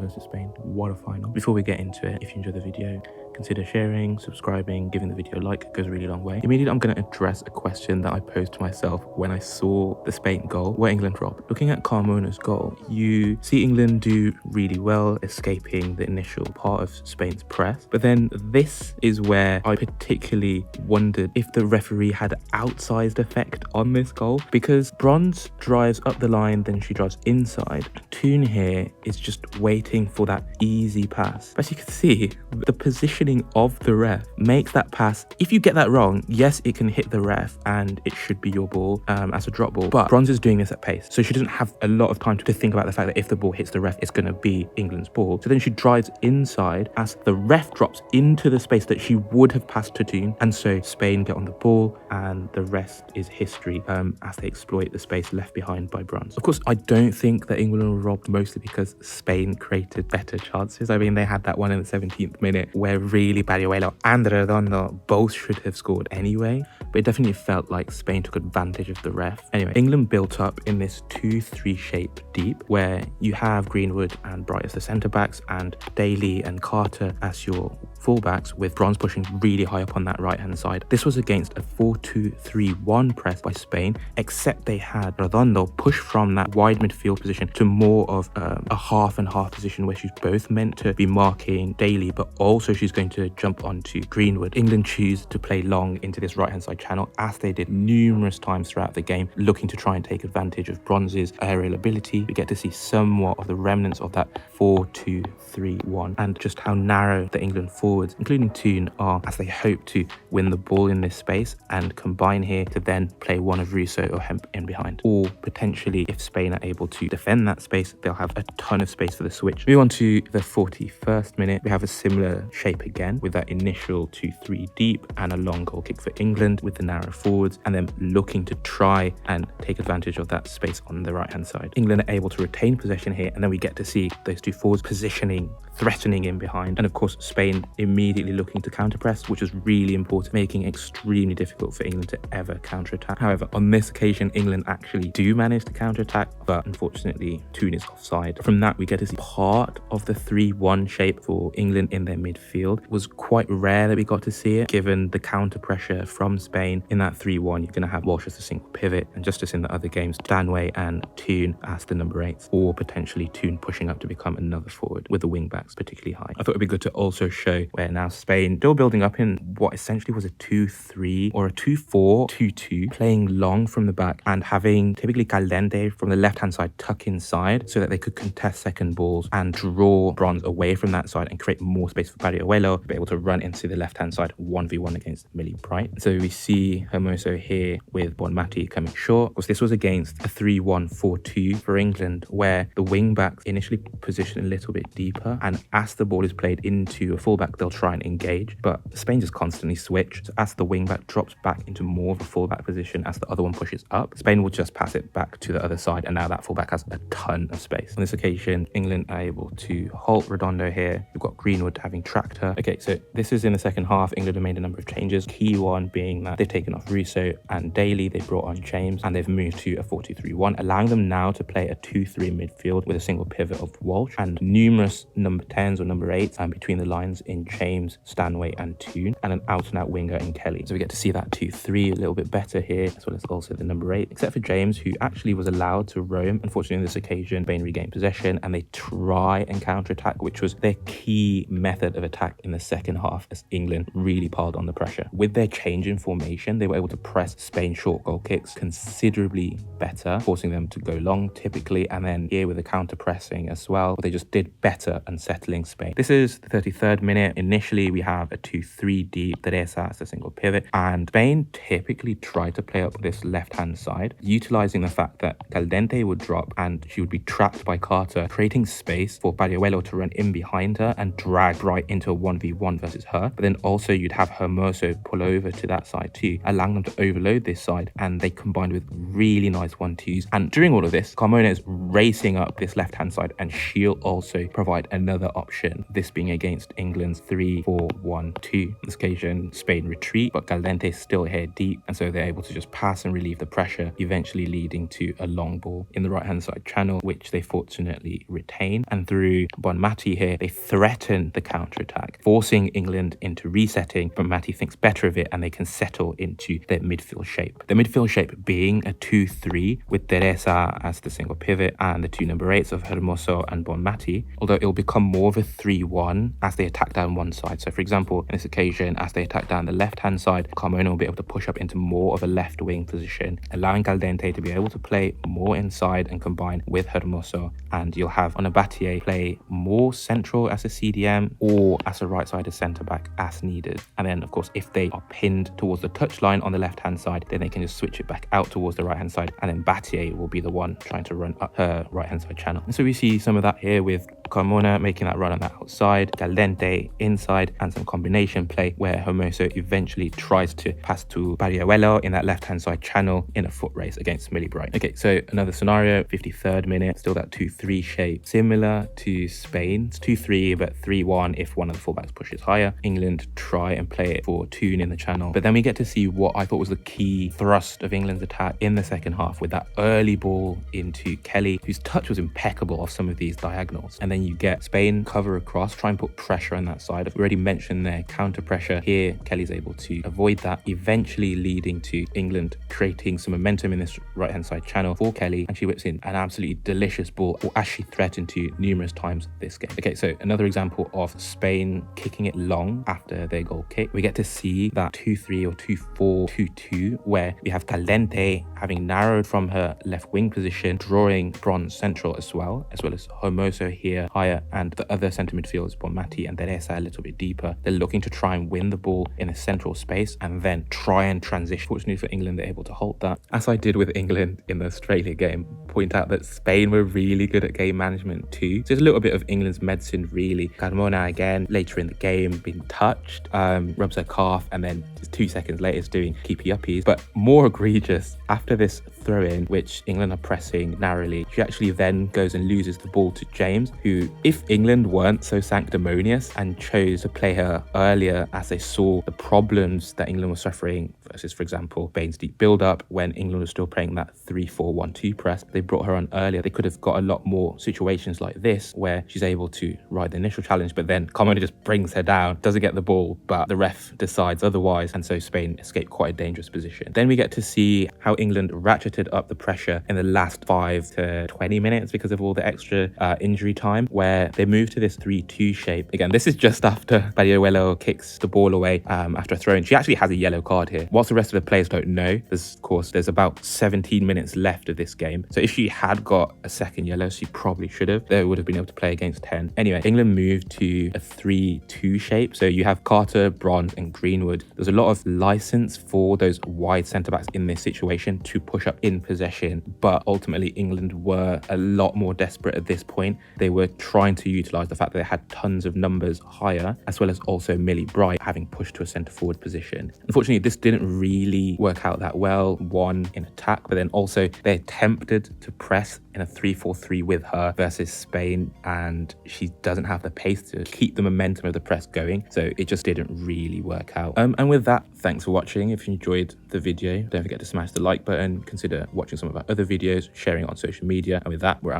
versus Spain. What a final. Before we get into it, if you enjoyed the video, consider sharing, subscribing, giving the video a like. It goes a really long way. Immediately, I'm going to address a question that I posed to myself when I saw the Spain goal where England robbed. Looking at Carmona's goal, you see England do really well, escaping the initial part of Spain's press. But then this is where I particularly wondered if the referee had an outsized effect on this goal, because Bronze drives up the line, then she drives inside. Toon here is just waiting for that easy pass. As you can see, the positioning of the ref makes that pass. If you get that wrong, yes, it can hit the ref and it should be your ball as a drop ball. But Bronze is doing this at pace, so she doesn't have a lot of time to think about the fact that if the ball hits the ref, it's going to be England's ball. So then she drives inside as the ref drops into the space that she would have passed to Toon. And so Spain get on the ball and the rest is history as they exploit the space left behind by Bronze. Of course, I don't think that England were robbed, mostly because Spain created better chances. I mean, they had that one in the 17th minute where really Bariuelo and Redondo both should have scored anyway, but it definitely felt like Spain took advantage of the ref. Anyway, England built up in this 2-3 shape deep where you have Greenwood and Bright as the centre backs and Daly and Carter as your fullbacks, with Bronze pushing really high up on that right hand side. This was against a 4-2-3-1 press by Spain, except they had Redondo push from that wide midfield position to more of a half and half position where she's both meant to be marking Daly, but also she's going to jump onto Greenwood. England choose to play long into this right hand side channel, as they did numerous times throughout the game, looking to try and take advantage of Bronze's aerial ability. We get to see somewhat of the remnants of that 4-2-3-1 and just how narrow the England forwards, including Toon, are as they hope to win the ball in this space and combine here to then play one of Russo or Hemp in behind. Or potentially, if Spain are able to defend that space, they'll have a ton of space for the switch. Move on to the 41st minute. We have a similar shape again with that initial 2-3 deep and a long goal kick for England with the narrow forwards, and then looking to try and take advantage of that space on the right hand side. England are able to retain possession here, and then we get to see those two forwards positioning, threatening in behind, and of course Spain immediately looking to counter press, which was really important, making it extremely difficult for England to ever counter attack. However, on this occasion, England actually do manage to counter attack, but unfortunately Toon is offside. From that, we get to see part of the 3-1 shape for England in their midfield. It was quite rare that we got to see it, given the counter pressure from Spain. In that 3-1, you're going to have Walsh as a single pivot, and just as in the other games, Stanway and Toon as the number 8s, or potentially Toon pushing up to become another forward with the wing backs particularly high. I thought it'd be good to also show where now Spain still building up in what essentially was a 2-3 or a 2-4-2-2, playing long from the back and having typically Caldente from the left hand side tuck inside so that they could contest second balls and draw Bronze away from that side and create more space for Bariuelo to be able to run into the left hand side 1v1 against Millie Bright. So we see Hermoso here with Bonmati coming short. Of course, this was against a 3-1-4-2 for England, where the wing backs initially position a little bit deeper, and as the ball is played into a fullback, they'll try and engage, but Spain just constantly switch. So as the wing back drops back into more of a fullback position, as the other one pushes up, Spain will just pass it back to the other side, and now that fullback has a ton of space. On this occasion, England are able to halt Redondo here. We've got Greenwood having tracked her. Okay, so this is in the second half. England have made a number of changes. Key one being that they've taken off Russo and Daly, they've brought on James, and they've moved to a 4-2-3-1, allowing them now to play a 2-3 midfield with a single pivot of Walsh and numerous number 10s or number 8s between the lines in James, Stanway and Toon, and an out-and-out winger in Kelly. So we get to see that 2-3 a little bit better here, as well as also the number 8, except for James, who actually was allowed to roam. Unfortunately, on this occasion, Spain regained possession and they try and counter-attack, which was their key method of attack in the second half, as England really piled on the pressure. With their change in formation, they were able to press Spain's short goal kicks considerably better, forcing them to go long typically, and then here with the counter-pressing as well, they just did better and settling Spain. This is the 33rd minute. Initially, we have a 2-3 deep, Teresa as a single pivot, and Spain typically try to play up this left-hand side, utilizing the fact that Caldente would drop and she would be trapped by Carter, creating space for Bariuelo to run in behind her and drag Bright into a 1v1 versus her. But then also you'd have Hermoso pull over to that side too, allowing them to overload this side, and they combined with really nice 1-2s. And during all of this, Carmona is racing up this left-hand side, and she'll also provide another option, this being against England's 3-4-1-2. On this occasion, Spain retreat, but Caldente is still here deep, and so they're able to just pass and relieve the pressure, eventually leading to a long ball in the right-hand side channel, which they fortunately retain. And through Bonmati here, they threaten the counter-attack, forcing England into resetting. Bonmati thinks better of it, and they can settle into their midfield shape. The midfield shape being a 2-3 with Teresa as the single pivot and the two number 8s of Hermoso and Bonmati, although it'll become more of a 3-1 as they attack down one side. So for example, in this occasion, as they attack down the left-hand side, Carmona will be able to push up into more of a left wing position, allowing Caldente to be able to play more inside and combine with Hermoso. And you'll have Onabatie play more central as a CDM or as a right-sided centre-back as needed. And then, of course, if they are pinned towards the touchline on the left-hand side, then they can just switch it back out towards the right-hand side, and then Batie will be the one trying to run up her right-hand side channel. And so we see some of that here with Carmona making that run on the outside, Caldente inside, and some combination play where Hermoso eventually tries to pass to Barriuelo in that left-hand side channel in a foot race against Millie Bright. Okay, so another scenario, 53rd minute, still that 2-3 shape, similar to Spain. It's 2-3, but 3-1 if one of the fullbacks pushes higher. England try and play it for Tune in the channel, but then we get to see what I thought was the key thrust of England's attack in the second half with that early ball into Kelly, whose touch was impeccable off some of these diagonals. And then you get Spain cover across, try and put pressure on that side. I've already mentioned their counter pressure here. Kelly's able to avoid that, eventually leading to England creating some momentum in this right hand side channel for Kelly, and she whips in an absolutely delicious ball, or as she threatened to numerous times this game. Okay, so another example of Spain kicking it long after their goal kick. We get to see that 2-3 or 2-4, 2-2, where we have Caldente having narrowed from her left wing position, drawing Bronze central as well as Hermoso here higher, and the other centre midfielders, Bonmati and Teresa, a little bit deeper. They're looking to try and win the ball in a central space and then try and transition. Fortunately for England, they're able to hold that. As I did with England in the Australia game, point out that Spain were really good at game management too. So there's a little bit of England's medicine really. Carmona again, later in the game, being touched, rubs her calf, and then just 2 seconds later is doing keepy uppies. But more egregious, after this throw-in, which England are pressing narrowly, she actually then goes and loses the ball to James, who, if England weren't so sanctimonious and chose to play her earlier as they saw the problems that England was suffering versus, for example, Bain's deep build-up when England was still playing that 3-4-1-2 press, they brought her on earlier. They could have got a lot more situations like this where she's able to ride the initial challenge, but then Carmona just brings her down, doesn't get the ball, but the ref decides otherwise, and so Spain escaped quite a dangerous position. Then we get to see how England ratcheted up the pressure in the last 5 to 20 minutes because of all the extra injury time, where they moved to this 3-2 shape. Again, this is just after Barriuelo kicks the ball away after a throw-in. She actually has a yellow card here. Whilst the rest of the players don't know, there's about 17 minutes left of this game. So if she had got a second yellow, she probably should have. They would have been able to play against 10. Anyway, England moved to a 3-2 shape. So you have Carter, Bronze, and Greenwood. There's a lot of license for those wide centre-backs in this situation to push up in possession, but ultimately England were a lot more desperate at this point. They were trying to utilise the fact that they had tons of numbers higher, as well as also Millie Bright having pushed to a centre-forward position. Unfortunately, this didn't really work out that well, one in attack, but then also they attempted to press in a 3-4-3 with her versus Spain, and she doesn't have the pace to keep the momentum of the press going, so it just didn't really work out. And with that, thanks for watching. If you enjoyed the video, don't forget to smash the like button, consider watching some of our other videos, sharing on social media, and with that, we're out.